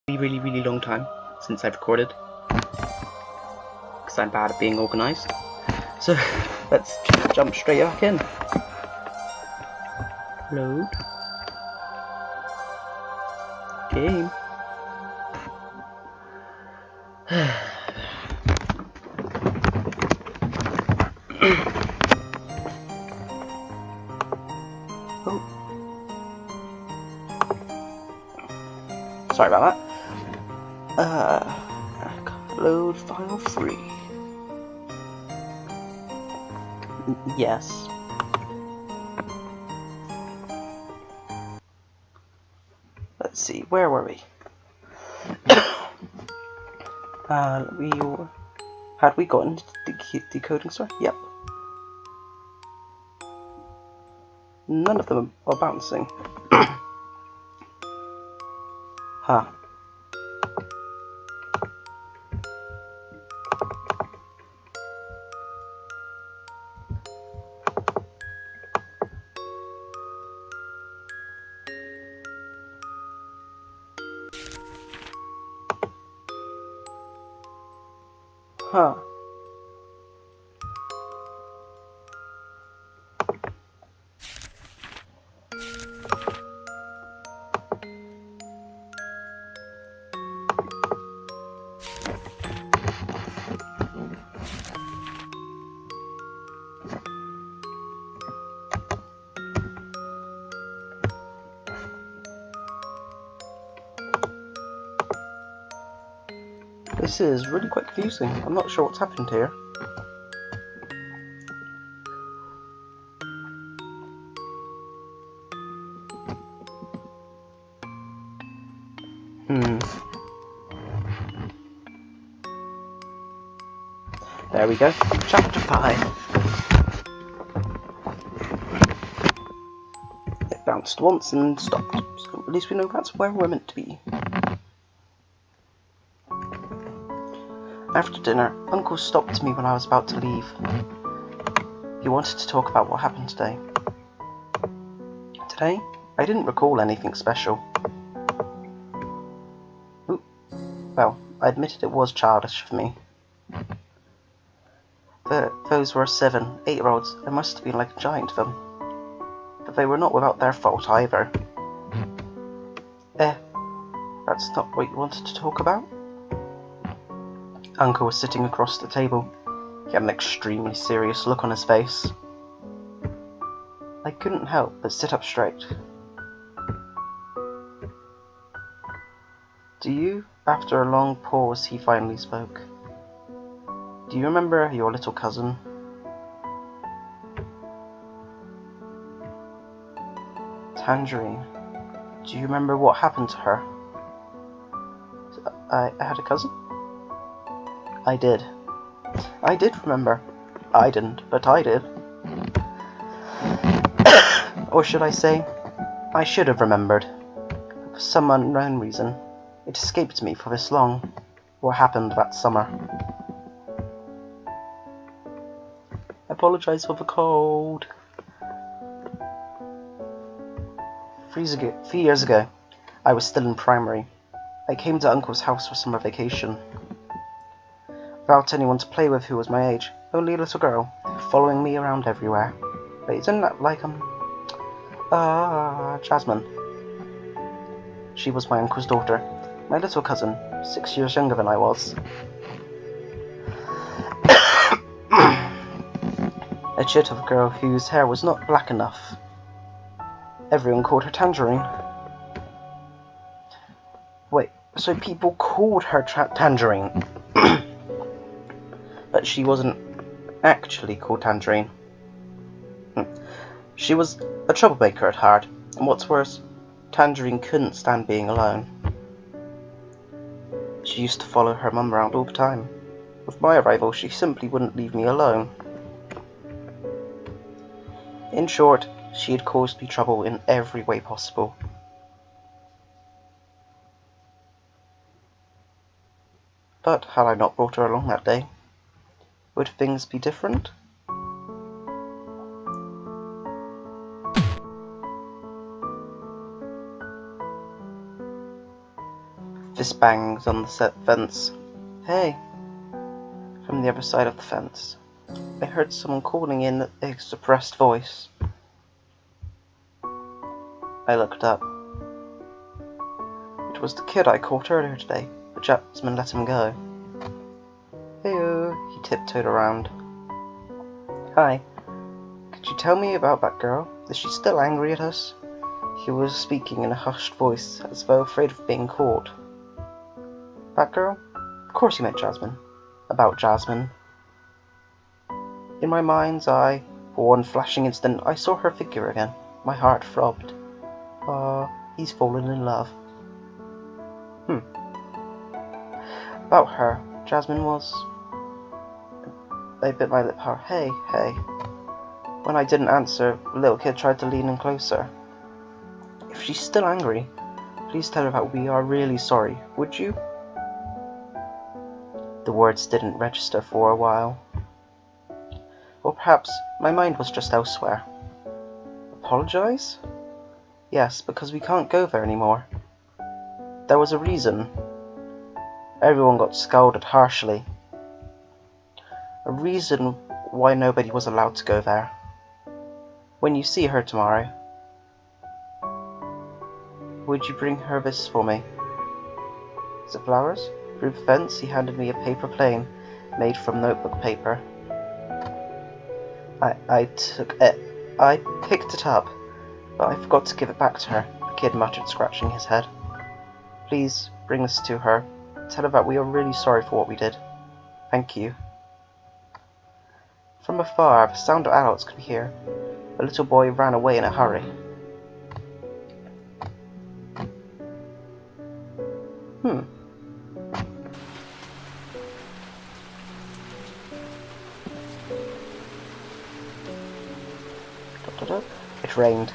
really long time since I've recorded, because I'm bad at being organised. So let's just jump straight back in. Load. Game. Oh. Sorry about that. Load file 3. Yes. Let's see, where were we? Had we gotten to the decoding store? Yep. None of them are bouncing. Huh. Huh. This is really quite confusing. I'm not sure what's happened here. There we go. Chapter 5. It bounced once and stopped, so at least we know that's where we're meant to be. After dinner, Uncle stopped me when I was about to leave. He wanted to talk about what happened today. Today, I didn't recall anything special. Ooh. Well, I admitted it was childish of me. Those were 7, 8-year-olds. I must have been like a giant to them. But they were not without their fault either. That's not what you wanted to talk about? Uncle was sitting across the table. He had an extremely serious look on his face. I couldn't help but sit up straight. Do you? After a long pause, he finally spoke. Do you remember your little cousin? Tangerine. Do you remember what happened to her? I had a cousin? I did. I did remember. I didn't, but I did. Or should I say, I should have remembered. For some unknown reason, it escaped me for this long. What happened that summer? I apologise for the cold. 3 years ago, I was still in primary. I came to Uncle's house for summer vacation. Without anyone to play with who was my age, only a little girl, following me around everywhere. But isn't that like, Jasmine? She was my uncle's daughter, my little cousin, 6 years younger than I was. A chit of a girl whose hair was not black enough. Everyone called her Tangerine. Wait, so people called her Tangerine? But she wasn't actually called Tangerine. She was a troublemaker at heart, and what's worse, Tangerine couldn't stand being alone. She used to follow her mum around all the time. With my arrival, she simply wouldn't leave me alone. In short, she had caused me trouble in every way possible. But had I not brought her along that day, would things be different? fist bangs on the fence. Hey! From the other side of the fence, I heard someone calling in a suppressed voice. I looked up. It was the kid I caught earlier today, but Jasmine let him go. Hey-oh, he tiptoed around. Hi. Could you tell me about that girl? Is she still angry at us? He was speaking in a hushed voice, as though afraid of being caught. That girl? Of course you meant Jasmine. About Jasmine. In my mind's eye, for one flashing instant, I saw her figure again. My heart throbbed. He's fallen in love. About her, Jasmine was... I bit my lip hard. Hey. When I didn't answer, the little kid tried to lean in closer. If she's still angry, please tell her that we are really sorry, would you? The words didn't register for a while. Or perhaps my mind was just elsewhere. Apologize? Yes, because we can't go there anymore. There was a reason. Everyone got scolded harshly. A reason why nobody was allowed to go there. When you see her tomorrow, would you bring her this for me? Is it flowers? Through the fence, he handed me a paper plane made from notebook paper. I took it. I picked it up, but I forgot to give it back to her, the kid muttered, scratching his head. Please, bring this to her. Tell her that we are really sorry for what we did. Thank you. From afar, the sound of adults could be heard. The little boy ran away in a hurry. It rained.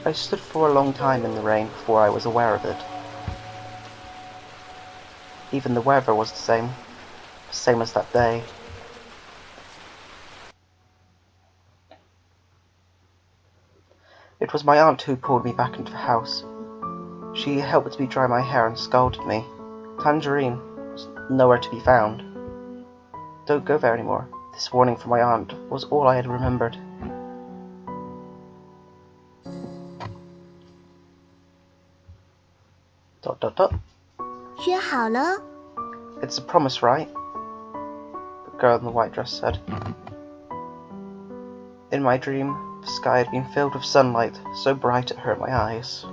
I stood for a long time in the rain before I was aware of it. Even the weather was the same as that day. It was my aunt who pulled me back into the house. She helped me dry my hair and scolded me. Tangerine was nowhere to be found. Don't go there anymore. This warning from my aunt was all I had remembered. ... 约好了? It's a promise, right? The girl in the white dress said. In my dream, the sky had been filled with sunlight, so bright it hurt my eyes.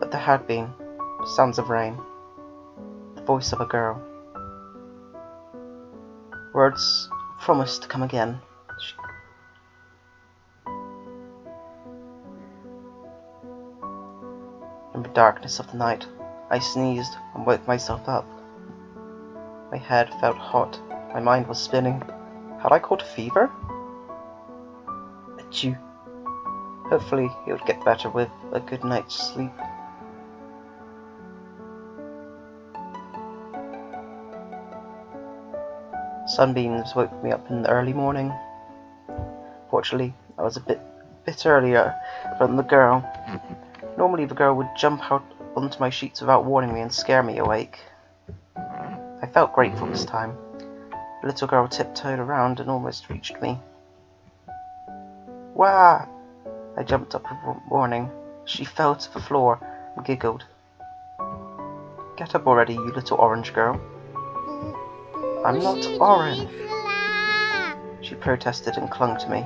But there had been sounds of rain, the voice of a girl. Words promised to come again. In the darkness of the night, I sneezed and woke myself up. My head felt hot, my mind was spinning. Had I caught a fever? Achoo. Hopefully it would get better with a good night's sleep. Sunbeams woke me up in the early morning. Fortunately, I was a bit earlier than the girl. Normally the girl would jump out onto my sheets without warning me and scare me awake. I felt grateful this time. The little girl tiptoed around and almost reached me. Wah! I jumped up with warning. She fell to the floor and giggled. Get up already, you little orange girl. I'm not orange, she protested and clung to me.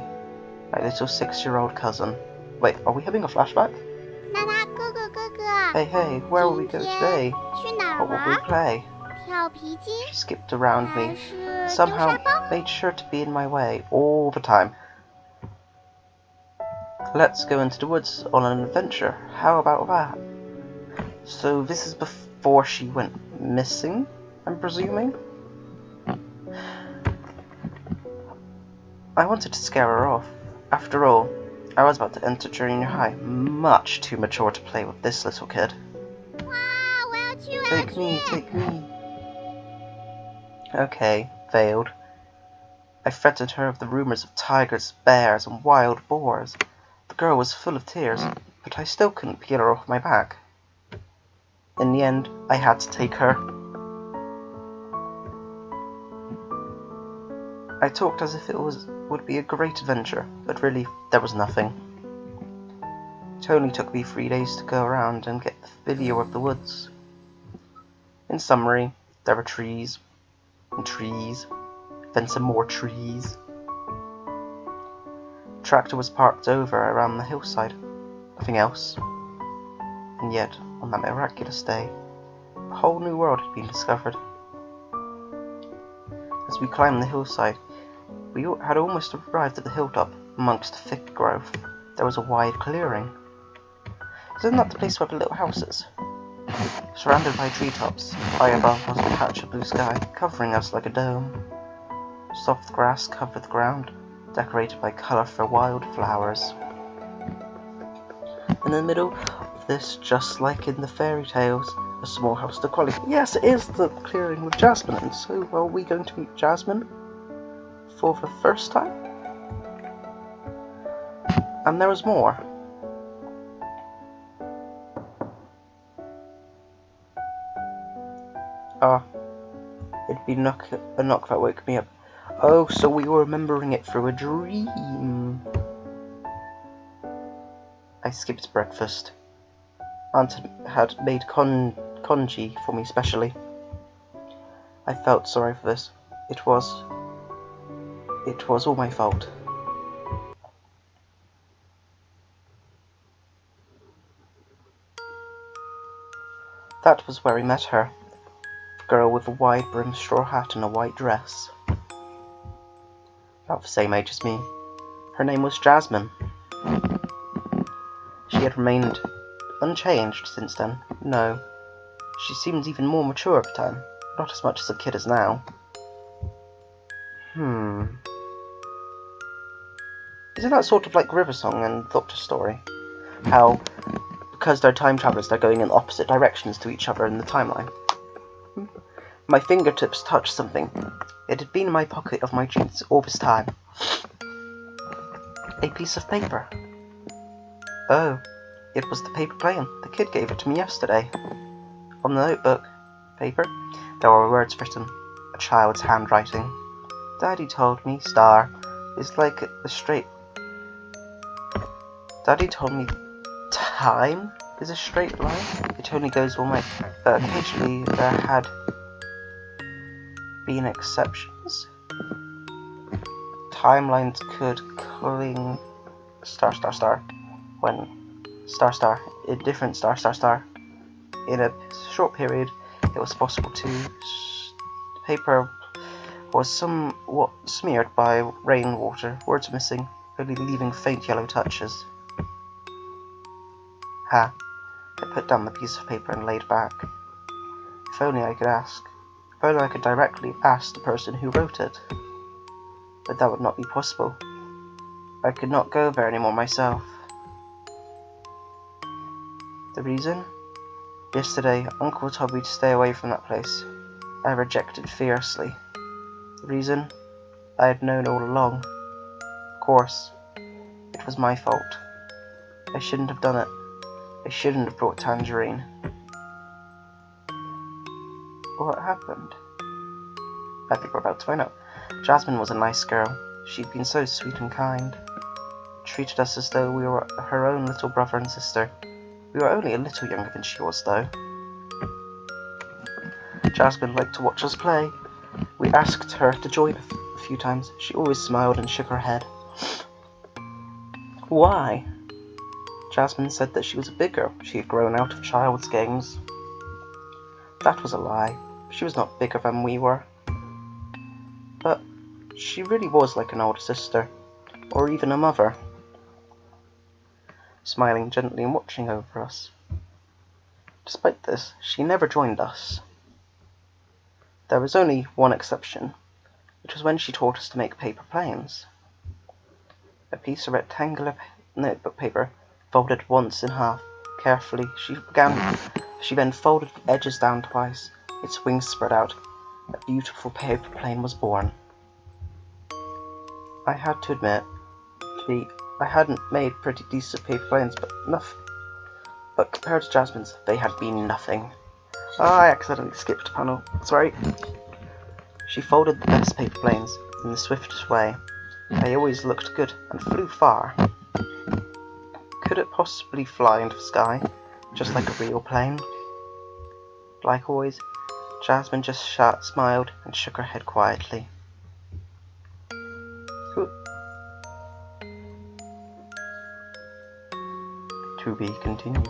My little 6-year-old cousin. Wait, are we having a flashback? Hey, where will we go today? What will we play? She skipped around me, somehow made sure to be in my way all the time. Let's go into the woods on an adventure. How about that? So this is before she went missing, I'm presuming? I wanted to scare her off. After all, I was about to enter junior high, much too mature to play with this little kid. Take me. Okay, failed. I threatened her with the rumors of tigers, bears, and wild boars. The girl was full of tears, but I still couldn't peel her off my back. In the end, I had to take her. I talked as if it would be a great adventure, but really, there was nothing. It only took me 3 days to go around and get the video of the woods. In summary, there were trees, and trees, then some more trees. The tractor was parked over around the hillside, nothing else. And yet, on that miraculous day, a whole new world had been discovered. As we climbed the hillside, we had almost arrived at the hilltop. Amongst thick growth, there was a wide clearing. Isn't that the place where the little house is? Surrounded by treetops, high above was a patch of blue sky, covering us like a dome. Soft grass covered the ground, decorated by colourful wildflowers. In the middle of this, just like in the fairy tales, a small house to quality. Yes, it is the clearing with Jasmine, and so are we going to meet Jasmine for the first time? And there was more. It'd be a knock that woke me up. Oh, so we were remembering it through a dream. I skipped breakfast. Aunt had made congee for me specially. I felt sorry for this. It was all my fault. That was where I met her. The girl with a wide-brimmed straw hat and a white dress. About the same age as me. Her name was Jasmine. She had remained unchanged since then. No, she seemed even more mature at the time. Not as much as a kid as now. Isn't that sort of like River Song and Doctor Story? How, because they're time travelers, they're going in opposite directions to each other in the timeline. My fingertips touched something. It had been in my pocket of my jeans all this time. A piece of paper. Oh, it was the paper plane. The kid gave it to me yesterday. On the notebook paper, there were words written, a child's handwriting. Daddy told me star is like a straight... Daddy told me time is a straight line. It only goes one way, but occasionally there had been exceptions. Timelines could cling star star star when star star in different star star star. In a short period, it was possible to. The paper was somewhat smeared by rainwater. Words missing, only leaving faint yellow touches. Ha! I put down the piece of paper and laid back. If only I could ask. If only I could directly ask the person who wrote it. But that would not be possible. I could not go there anymore myself. The reason? Yesterday, Uncle told me to stay away from that place. I rejected fiercely. The reason? I had known all along. Of course, it was my fault. I shouldn't have done it. I shouldn't have brought Tangerine. What happened? I think we're about to find out. Jasmine was a nice girl. She'd been so sweet and kind. Treated us as though we were her own little brother and sister. We were only a little younger than she was, though. Jasmine liked to watch us play. We asked her to join a few times. She always smiled and shook her head. Why? Jasmine said that she was a big girl. She had grown out of child's games. That was a lie. She was not bigger than we were. But she really was like an older sister, or even a mother. Smiling gently and watching over us. Despite this, she never joined us. There was only one exception, which was when she taught us to make paper planes. A piece of rectangular notebook paper, folded once in half. Carefully, she then folded the edges down twice. Its wings spread out. A beautiful paper plane was born. I had to admit, I hadn't made pretty decent paper planes, but compared to Jasmine's, they had been nothing. I accidentally skipped a panel. Sorry. She folded the best paper planes in the swiftest way. They always looked good and flew far. Could it possibly fly into the sky, just like a real plane? Like always, Jasmine just smiled and shook her head quietly. To be continued.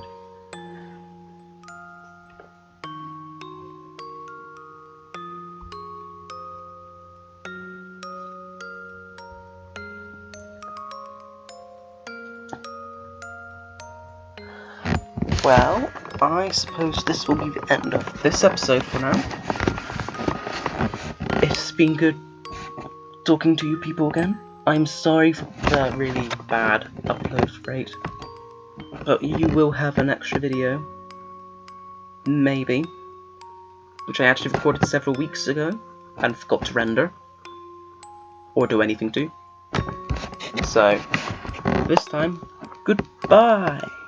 Well, I suppose this will be the end of this episode for now. It's been good talking to you people again. I'm sorry for the really bad upload rate, but you will have an extra video, maybe, which I actually recorded several weeks ago and forgot to render, or do anything to. So, this time, goodbye!